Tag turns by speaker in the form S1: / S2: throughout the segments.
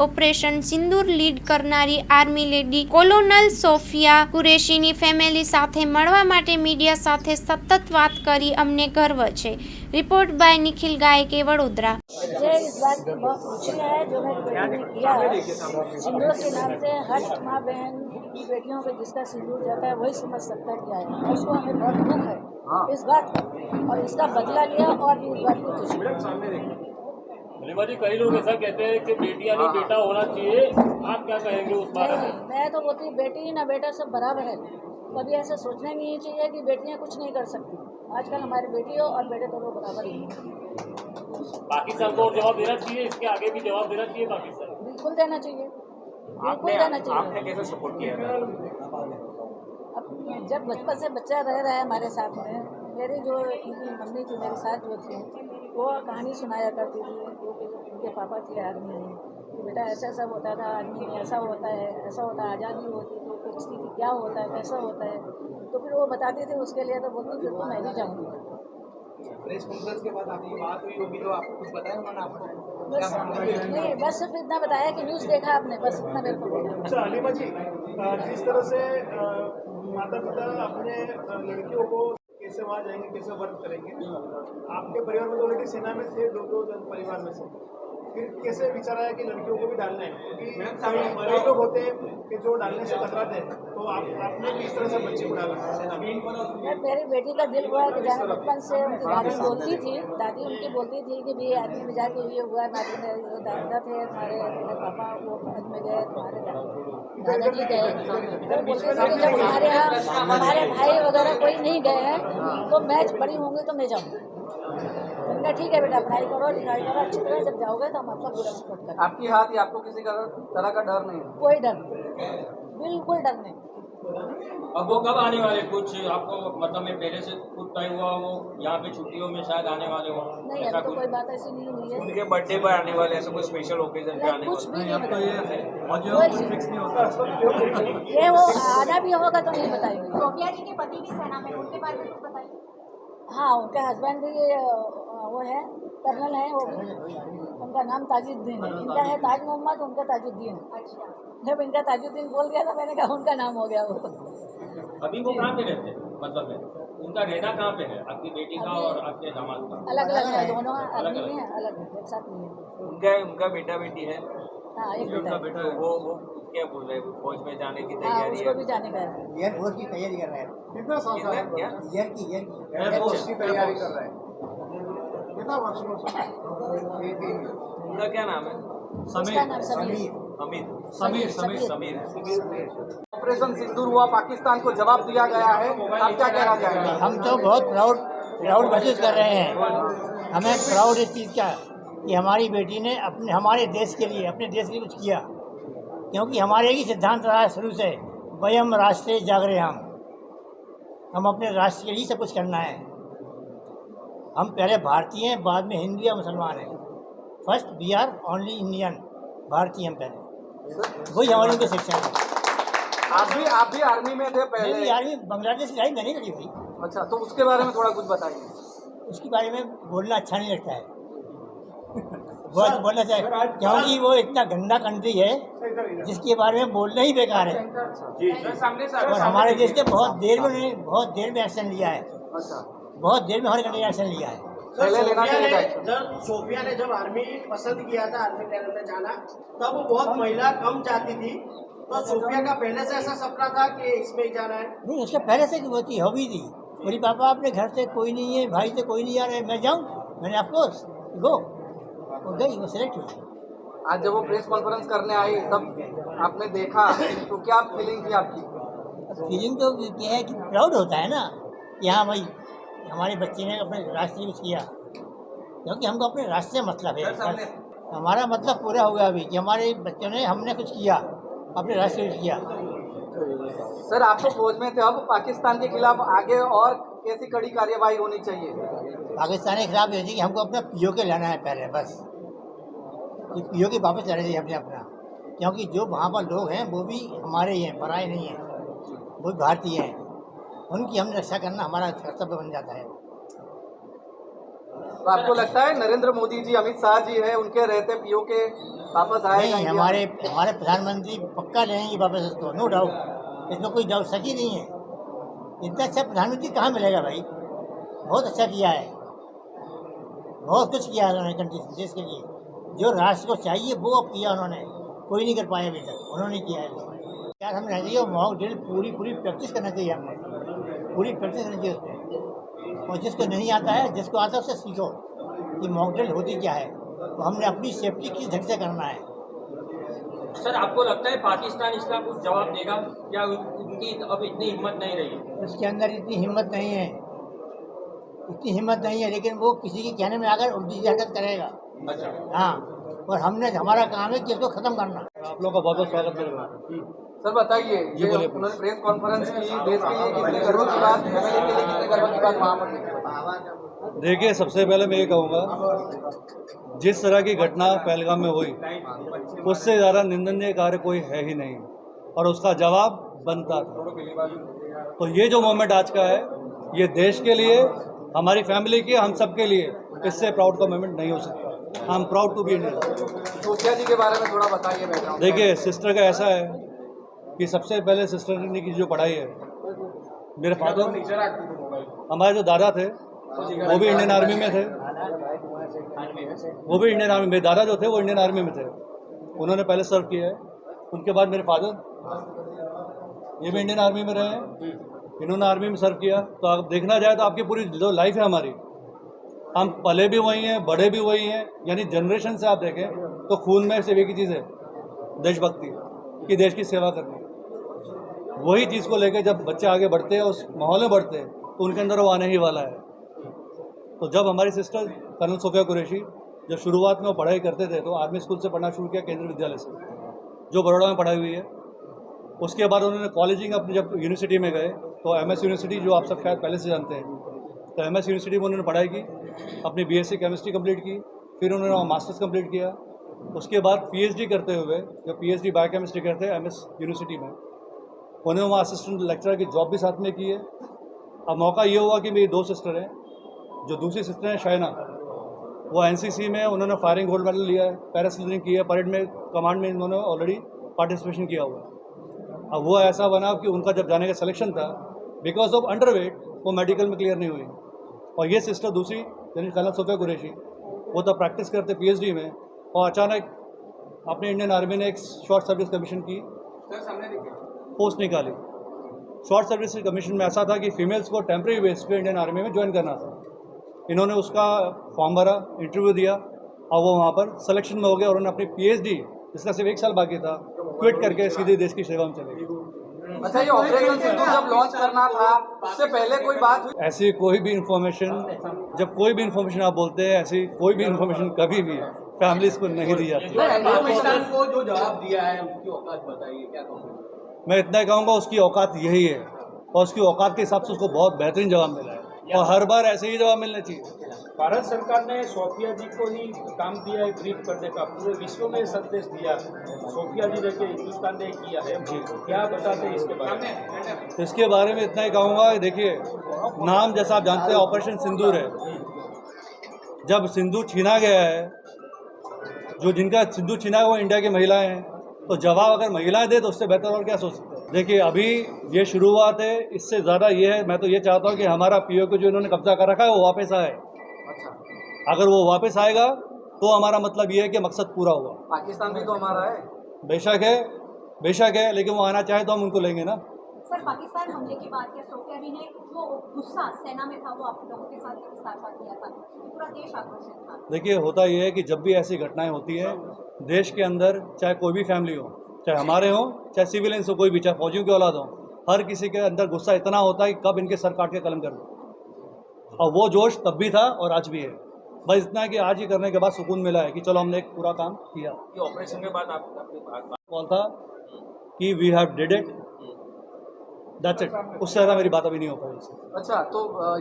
S1: Operation સિંદૂર lead કરનારી army lady કોલોનલ Sofia કુરેશીની family સાથે મળવા માટે મીડિયા સાથે સતત વાત કરી અમને ગર્વ છે। रिपोर्ट बाय निखिल गायके वडोदरा।
S2: मुझे इस बात की बहुत खुशी है जो मेरी बेटी ने किया है। सिंदूर के नाम से हर माँ बहन की बेटियों को जिसका सिंदूर जाता है वही समझ सकता है क्या है। उसको हमें बहुत दुख है इस बात का और इसका बदला लिया और भी इस बात की खुशी।
S3: जी, कई लोग ऐसा कहते हैं कि बेटी यानी बेटा होना चाहिए, आप क्या कहेंगे उस बारे में?
S2: मैं तो बोलती बेटी ना बेटा सब बराबर है। कभी ऐसा सोचना नहीं चाहिए कि बेटियां कुछ नहीं कर सकती। आजकल हमारी बेटियों और बेटे दोनों बराबर ही हैं।
S3: पाकिस्तान को और जवाब देना चाहिए, इसके आगे भी जवाब देना चाहिए पाकिस्तान।
S2: बिल्कुल देना चाहिए, बिल्कुल देना चाहिए।
S3: आपने कैसे सपोर्ट किया था?
S2: अब जब बचपन से बच्चा रह रहा है हमारे साथ में, मेरी जो उनकी मम्मी थी मेरे साथ जो थी वो कहानी सुनाया करती थी। उनके पापा थे आर्मी में कि बेटा ऐसा ऐसा होता था, आर्मी में ऐसा होता है, ऐसा होता है, आज़ादी होती थी, पूछती थी क्या होता है, कैसा होता है। तो फिर वो बताती थी, उसके लिए तो बोलती फिर तो मैं भी जाऊँगी।
S4: प्रेस कॉन्फ्रेंस के बाद आपकी बात हुई होगी तो आपको कुछ बताया उन्होंने आपको?
S2: नहीं, बस सिर्फ इतना बताया कि न्यूज़ देखा आपने, बस इतना मेरे को बोला।
S5: अच्छा अलीमा जी, जिस तरह से माता पिता अपने लड़कियों को कैसे वहाँ जाएंगे, कैसे वर्क करेंगे, आपके परिवार में तो ऑलरेडी सेना में थे, दो परिवार में से फिर कैसे विचार आया कि लड़कियों को भी डालना है? क्योंकि कई लोग होते हैं कि जो डालने से कतराते हैं, तो आपने भी इस तरह से बच्चे को डाला सेना में?
S2: मेरी बेटी का दिल हुआ कि जाने बचपन से उनकी दादी बोलती थी, दादी उनकी बोलती थी कि भाई आदमी में जाके ये हुआ। दादी मेरे जो दादा थे हमारे पापा वो फौज में गए, तुम्हारे दादाजी गए, तो बोलते थे कि जब हमारे यहाँ हमारे भाई वगैरह कोई नहीं गए हैं तो मैच बड़ी होंगी तो मैं जाऊँगी। उनका ठीक है बेटा, पढ़ाई करो, लिखाई करो, अच्छी तरह जब जाओगे तो हम आपका पूरा सपोर्ट करेंगे।
S4: आपकी हाथ या आपको किसी तरह का डर नहीं है?
S2: कोई डर नहीं, बिल्कुल डर नहीं।
S3: अब वो कब आने वाले, कुछ आपको मतलब में पहले से कुछ तय हुआ वो यहाँ पे छुट्टियों में शायद आने वाले हो?
S2: नहीं, अभी तो कोई बात ऐसी नहीं हुई है।
S4: उनके बर्थडे पर आने वाले, ऐसा कोई स्पेशल ओकेजन पे आने
S2: कुछ भी नहीं
S4: वाले?
S2: ये वो आना भी होगा तो नहीं बताएंगे।
S6: सोफिया जी के पति भी सेना में, उनके बारे में कुछ बताइए।
S2: हाँ, उनके हस्बैंड भी वो है, कर्नल है, वो भी उनका नाम ताजुद्दीन है। इनका है ताज मोहम्मद, उनका ताजुद्दीन।
S6: अच्छा,
S2: जब इनका ताजुद्दीन बोल दिया तो मैंने कहा उनका नाम हो गया वो।
S3: अभी वो कहाँ पे रहते हैं, मतलब है उनका रहना कहाँ पे है, आपकी बेटी का और आपके दामाद का?
S2: अलग अलग है, दोनों आदमी में है, अलग है, एक साथ नहीं है।
S4: उनका बेटा बेटी है?
S2: हाँ, एक बेटा है।
S4: वो क्या बोल रहे हैं, फौज में जाने की
S2: हाँ,
S4: तैयारी
S2: उसको
S4: है?
S2: भी जाने का है।
S7: एयरफोर्स की तैयारी कर रहा है।
S5: कितना साल का है?
S4: क्या?
S7: एयरफोर्स की तैयारी कर रहा है।
S5: कितना वर्ष में?
S4: उनका क्या नाम है?
S2: उसका नाम समीर।
S4: समीर। ऑपरेशन सिंदूर हुआ, पाकिस्तान को जवाब दिया गया है, आप क्या कहना चाहेंगे?
S7: हम तो बहुत प्राउड महसूस कर रहे हैं। हमें प्राउड इस चीज़ का कि हमारी बेटी ने हमारे देश के लिए, अपने देश के लिए कुछ किया। क्योंकि हमारे ही सिद्धांत रहा है शुरू से, वयम राष्ट्रे जागरे हम अपने राष्ट्र के लिए सब कुछ करना है। हम पहले भारतीय हैं, बाद में हिंदू या मुसलमान हैं। First we are only Indian, भारतीय हम पहले, वही हमारी उनकी शिक्षा है।
S4: आप भी आर्मी में थे पहले?
S7: मेरी आर्मी बांग्लादेश की लड़ाई मैंने करी भाई।
S4: अच्छा, तो उसके बारे में थोड़ा कुछ बताइए।
S7: उसके बारे में बोलना अच्छा नहीं लगता है। वो बोलना चाहिए क्योंकि वो इतना गंदा कंट्री है जिसके बारे में बोलना ही बेकार है। और हमारे देश ने बहुत देर में एक्शन लिया है। बहुत देर में हमारे कंट्री ने एक्शन लिया है।
S8: सोफिया ने जब आर्मी पसंद किया था, आर्मी टेरर में जाना, तब बहुत महिला कम जाती थी। तो सोफिया का पहले से ऐसा सपना था कि इसमें ही जाना है?
S7: नहीं, उसका पहले से वो थी, हॉबी थी। मेरी पापा अपने घर से कोई नहीं है, भाई से कोई नहीं आ रहे, मैं जाऊँ, मैंने ऑफकोर्स गो, वो गई, वो सिलेक्ट हुई।
S4: आज जब वो प्रेस कॉन्फ्रेंस करने आई तब आपने देखा तो क्या फीलिंग थी आपकी?
S7: फीलिंग तो क्या है कि प्राउड होता है ना कि हाँ भाई हमारे बच्चे ने अपने राष्ट्र के लिए कुछ किया। क्योंकि हमको अपने राष्ट्र से मतलब है, हमारा मतलब पूरा हो गया अभी कि हमारे बच्चों ने, हमने कुछ किया, अपने राष्ट्र के लिए किया।
S4: सर, आप तो फौज में थे, अब पाकिस्तान के खिलाफ आगे और कैसी कड़ी कार्यवाही होनी चाहिए?
S7: पाकिस्तान के खिलाफ ये कि हमको अपना पीओ के लाना है पहले, बस ये पीओ के वापस लाना चाहिए हमने अपना। क्योंकि जो वहाँ पर लोग हैं वो भी हमारे ही हैं, पराए नहीं हैं, वो भी भारतीय हैं। उनकी हमने रक्षा करना हमारा कर्तव्य बन जाता है।
S4: तो आपको लगता है नरेंद्र मोदी जी, अमित शाह जी है, उनके रहते पीओके वापस आएगा?
S7: नहीं, हमारे प्रधानमंत्री पक्का लेंगे वापस इसको, नो डाउट, इसमें कोई डाउट सच ही नहीं है। इतना अच्छा प्रधानमंत्री कहाँ मिलेगा भाई? बहुत अच्छा किया है, बहुत कुछ किया है उन्होंने कंट्री देश के लिए। जो राष्ट्र को चाहिए वो अब किया उन्होंने, कोई नहीं कर पाया अभी तक, उन्होंने किया है। यार हम रहना चाहिए मॉक ड्रिल पूरी प्रैक्टिस करना चाहिए, हमने पूरी प्रैक्टिस करनी चाहिए उसमें। और जिसको नहीं आता है, जिसको आता है उससे सीखो कि मॉक ड्रिल होती क्या है। तो हमने अपनी सेफ्टी किस ढंग से करना है।
S3: सर, आपको लगता है पाकिस्तान इसका कुछ जवाब देगा? क्या उनकी अब इतनी हिम्मत नहीं रही?
S7: उसके अंदर इतनी हिम्मत नहीं है, लेकिन वो किसी के कहने में आकर उल्टी सी हरकत करेगा।
S3: अच्छा।
S7: हाँ, और हमारा काम है कि इसको खत्म करना।
S9: आप लोगों का बहुत बहुत स्वागत है।
S4: सर बताइए, ये उन्होंने प्रेस कॉन्फ्रेंस की, देश के लिए कितने गर्व की बात, फैमिली के लिए कितने गर्व की बात वहाँ पर?
S9: देखिए, सबसे पहले मैं ये कहूँगा, जिस तरह की घटना पहलगाम में हुई उससे ज़्यादा निंदनीय कार्य कोई है ही नहीं, और उसका जवाब बनता था। तो ये जो मोमेंट आज का है, ये देश के लिए, हमारी फैमिली के, हम सब के लिए इससे प्राउड का मोमेंट नहीं हो सकता। I am proud to be Indian.
S4: Sophia ji के बारे में थोड़ा बताइए बैकग्राउंड।
S9: देखिए, सिस्टर का ऐसा है कि सबसे पहले सिस्टर ने की जो पढ़ाई है, मेरे फादर, हमारे जो दादा थे वो भी इंडियन आर्मी में थे, मेरे दादा जो थे वो इंडियन आर्मी में थे, उन्होंने पहले सर्व किया है। उनके बाद मेरे फादर, ये भी इंडियन आर्मी में रहे हैं, इन्होंने आर्मी में सर्व किया। तो आप देखना जाए तो आपकी पूरी जो लाइफ है हमारी, हम पले भी वही हैं, बड़े भी वही हैं, यानी जनरेशन से आप देखें तो खून में सिर्फ एक ही चीज़ है, देशभक्ति, कि देश की सेवा करनी। वही चीज़ को लेकर जब बच्चे आगे बढ़ते हैं, उस माहौल में बढ़ते हैं, तो उनके अंदर वो आने ही वाला है। तो जब हमारी सिस्टर कर्नल सोफिया कुरैशी जब शुरुआत में वो पढ़ाई करते थे, तो आर्मी स्कूल से पढ़ना शुरू किया, केंद्रीय विद्यालय से, जो बड़ौदा में पढ़ाई हुई है। उसके बाद उन्होंने कॉलेजिंग अपनी जब यूनिवर्सिटी में गए, तो MS यूनिवर्सिटी, जो आप सब शायद पहले से जानते हैं, तो MS यूनिवर्सिटी में उन्होंने पढ़ाई की, अपनी BSc केमिस्ट्री कंप्लीट की, फिर उन्होंने मास्टर्स कंप्लीट किया। उसके बाद PhD करते हुए, जब PhD बायोकेमिस्ट्री करते हैं MS यूनिवर्सिटी में, उन्होंने वहाँ असिस्टेंट लेक्चरर की जॉब भी साथ में की है। अब मौका ये हुआ कि मेरी 2 सिस्टर हैं, जो दूसरी सिस्टर हैं शाइना, वो NCC में उन्होंने फायरिंग गोल्ड मेडल लिया है, पैरासेलिंग की है, परेड में कमांड में इन्होंने ऑलरेडी पार्टिसिपेशन किया हुआ है। अब वो ऐसा बना कि उनका जब जाने का सिलेक्शन था, बिकॉज ऑफ अंडरवेट वो मेडिकल में क्लियर नहीं हुई। और ये सिस्टर दूसरी, यानी कर्नल सोफिया कुरैशी, वो तब प्रैक्टिस करते PhD में, और अचानक अपने इंडियन आर्मी ने एक शॉर्ट सर्विस कमीशन की पोस्ट निकाली। शॉर्ट सर्विस कमीशन में ऐसा था कि फीमेल्स को टेम्प्रेरी बेस पे इंडियन आर्मी में ज्वाइन करना था। इन्होंने उसका फॉर्म भरा, इंटरव्यू दिया, और वो वहाँ पर सिलेक्शन में हो गया, और उन्होंने अपनी PhD, जिसका सिर्फ 1 साल बाकी था, क्विट करके सीधे देश की सेवा में चले गए।
S4: अच्छा, ये ऑपरेशन सिंदूर जब लॉन्च करना था, उससे पहले कोई बात हुई?
S9: ऐसी कोई भी इन्फॉर्मेशन, जब कोई भी इन्फॉर्मेशन आप बोलते हैं, ऐसी कोई भी इन्फॉर्मेशन कभी भी फैमिलीज को नहीं दी जाती।
S4: पाकिस्तान को जो जवाब दिया है उसकी औकात बताइए, क्या कहूँगा?
S9: मैं इतना ही कहूँगा, उसकी औकात यही है, और उसकी औकात के हिसाब से उसको बहुत बेहतरीन जवाब मिला है, और हर बार ऐसे ही जवाब मिलने चाहिए।
S10: भारत सरकार ने सोफिया जी को ही काम दिया है ब्रीफ करने का, पूरे विश्व में संदेश दिया, सोफिया जी ने हिंदुस्तान ने किया है, क्या बताते हैं इसके बारे में?
S9: इसके बारे में इतना ही कहूँगा, देखिए, नाम जैसा आप जानते हैं ऑपरेशन सिंदूर है। जब सिंदूर छीना गया है, जो जिनका सिंदूर छीना है वो इंडिया की महिलाएं हैं, तो जवाब अगर महिलाएं दे तो उससे बेहतर और क्या सोच सकते हैं। देखिए, अभी ये शुरुआत है, इससे ज़्यादा ये है, मैं तो ये चाहता हूँ कि हमारा POK जो इन्होंने कब्जा कर रखा है वो वापस आए। अगर वो वापस आएगा तो हमारा मतलब ये है कि मकसद पूरा हुआ।
S4: पाकिस्तान भी तो हमारा है।
S9: बेशक है, लेकिन वो आना चाहे तो हम उनको लेंगे ना।
S6: सर, पाकिस्तान हमले के बाद सोफिया जी ने जो गुस्सा सेना में था वो आप लोगों के साथ साझा किया था, पूरा देश आक्रोशित था।
S9: देखिए, होता ये है कि जब भी ऐसी घटनाएं होती हैं देश के अंदर, चाहे कोई भी फैमिली हो, चाहे हमारे हों, चाहे सिविलियंस हो, कोई भी, चाहे फौजियों की औलाद हो, हर किसी के अंदर गुस्सा इतना होता है कि कब इनके सर काट के कलम कर दो। और वो जोश तब भी था और आज भी है। बस इतना है कि आज ये करने के बाद सुकून मिला है कि चलो हमने एक पूरा काम किया।
S3: ये ऑपरेशन के बाद आप
S9: कॉल था कि we have did it, that's it. उससे ज़्यादा मेरी बात अभी नहीं हो पाई।
S4: अच्छा, तो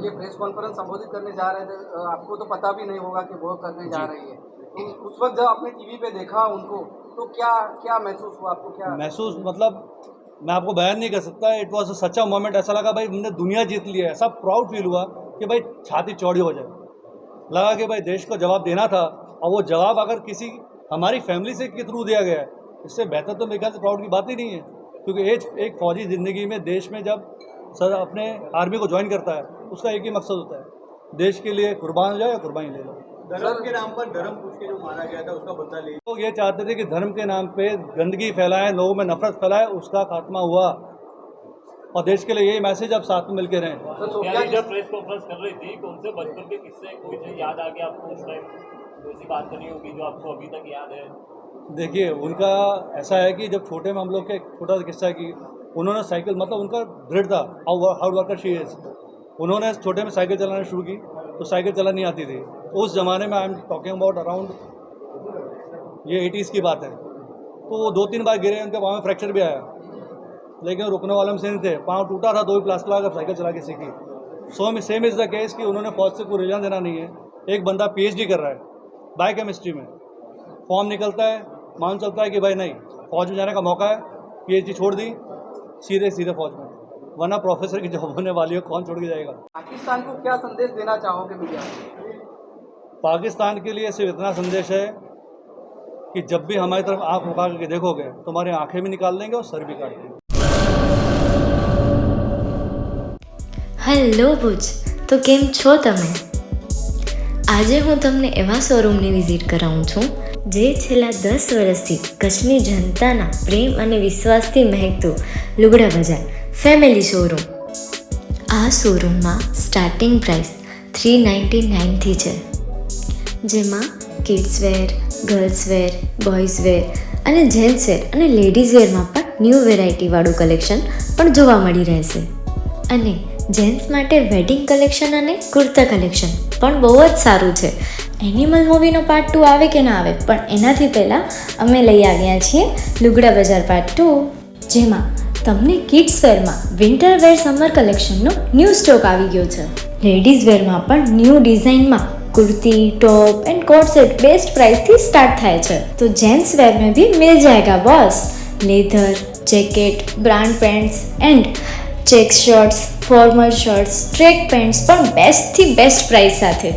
S4: ये प्रेस कॉन्फ्रेंस संबोधित करने जा रहे थे, आपको तो पता भी नहीं होगा कि वो करने जा रही है, तो उस वक्त जब आपने टीवी पे देखा उनको, तो क्या महसूस हुआ आपको? क्या
S9: महसूस, मतलब मैं आपको बयान नहीं कर सकता। It was such a moment. ऐसा लगा भाई हमने दुनिया जीत ली है, ऐसा प्राउड फील हुआ कि भाई छाती चौड़ी हो जाए। लगा कि भाई देश को जवाब देना था, और वो जवाब अगर किसी हमारी फैमिली से के थ्रू दिया गया है, इससे बेहतर तो मेरे ख्याल से प्राउड की बात ही नहीं है। क्योंकि एक फौजी ज़िंदगी में देश में जब सर अपने आर्मी को ज्वाइन करता है, उसका एक ही मकसद होता है, देश के लिए कुर्बान हो जाए या कुर्बानी ले लो।
S10: धर्म के नाम पर धर्म पूछ के जो मारा गया था उसका बदला ले।
S9: लोग ये चाहते थे कि धर्म के नाम पे गंदगी फैलाएं, लोगों में नफरत फैलाएं, उसका खात्मा हुआ, और देश के लिए यही मैसेज अब साथ में मिलकर रहें।
S11: जब प्रेस कॉन्फ्रेंस कर रही थी तो उनसे बचपन के किस्से कोई जो याद आ गया आपको उस टाइम, तो ऐसी बात नहीं होगी जो आपको अभी तक याद है?
S9: देखिए, उनका ऐसा है कि जब छोटे में हम लोग के छोटा सा किस्सा है कि उन्होंने साइकिल, मतलब उनका दृढ़ था, हार्ड वर्कर शी इज, उन्होंने छोटे में साइकिल चलाना शुरू की तो साइकिल चलानी नहीं आती थी उस ज़माने में। I am talking about around ये 80s की बात है। तो वो 2-3 बार गिरे, उनके पाँव में फ्रैक्चर भी आया, लेकिन रुकने वाले में से नहीं थे, पाँव टूटा था, 2 ही प्लास्टर लगा कर साइकिल चला के सीखी। सेम इज़ द केस कि उन्होंने फौज से कोई रिजन देना नहीं है। एक बंदा PhD कर रहा है बायोकेमिस्ट्री में, फॉर्म निकलता है, मान चलता है कि भाई नहीं, फौज में जाने का मौका है, PhD छोड़ दी, सीधे फौज में, वरना प्रोफेसर की जॉब होने वाली है, कौन छोड़ के जाएगा।
S4: पाकिस्तान को क्या संदेश देना चाहोगे मीडिया में?
S9: पाकिस्तान के लिए सिर्फ इतना संदेश है कि जब भी हमारी तरफ आँख उठा करके देखोगे, तुम्हारी आंखें भी निकाल देंगे और सर भी काट देंगे।
S12: હેલો ભુજ, તો કેમ છો તમે? આજે હું તમને એવા શોરૂમની વિઝિટ કરાવું છું જે છેલ્લા 10 વર્ષથી કચ્છની જનતાના પ્રેમ અને વિશ્વાસથી મહેકતું લુગડા બજાર ફેમિલી શોરૂમ। આ શોરૂમમાં સ્ટાર્ટિંગ પ્રાઇસ 399થી છે, જેમાં kids wear, girls wear, boys wear અને જેન્ટ્સ વેર અને લેડીઝ વેરમાં પણ ન્યૂ વેરાયટીવાળું કલેક્શન પણ જોવા મળી રહેશે। અને જેન્ટ્સ માટે વેડિંગ કલેક્શન અને કુર્તા કલેક્શન પણ બહુ જ સારું છે। એનિમલ મૂવીનો પાર્ટ 2 આવે કે ના આવે, પણ એનાથી પહેલાં અમે લઈ આવ્યા છીએ લુગડા બજાર પાર્ટ 2, જેમાં તમને કિડ્સ વેરમાં વિન્ટર વેર સમર કલેક્શનનો ન્યૂ સ્ટોક આવી ગયો છે। લેડીઝ વેરમાં પણ ન્યૂ ડિઝાઇનમાં kurti, top and coat set best price थी स्टार्ट थाय छे। तो जेंट्स वेर में भी मिल जाएगा boss, leather, jacket, brand pants and check shirts, formal shirts, track pants पर बेस्ट थी बेस्ट प्राइस साथे।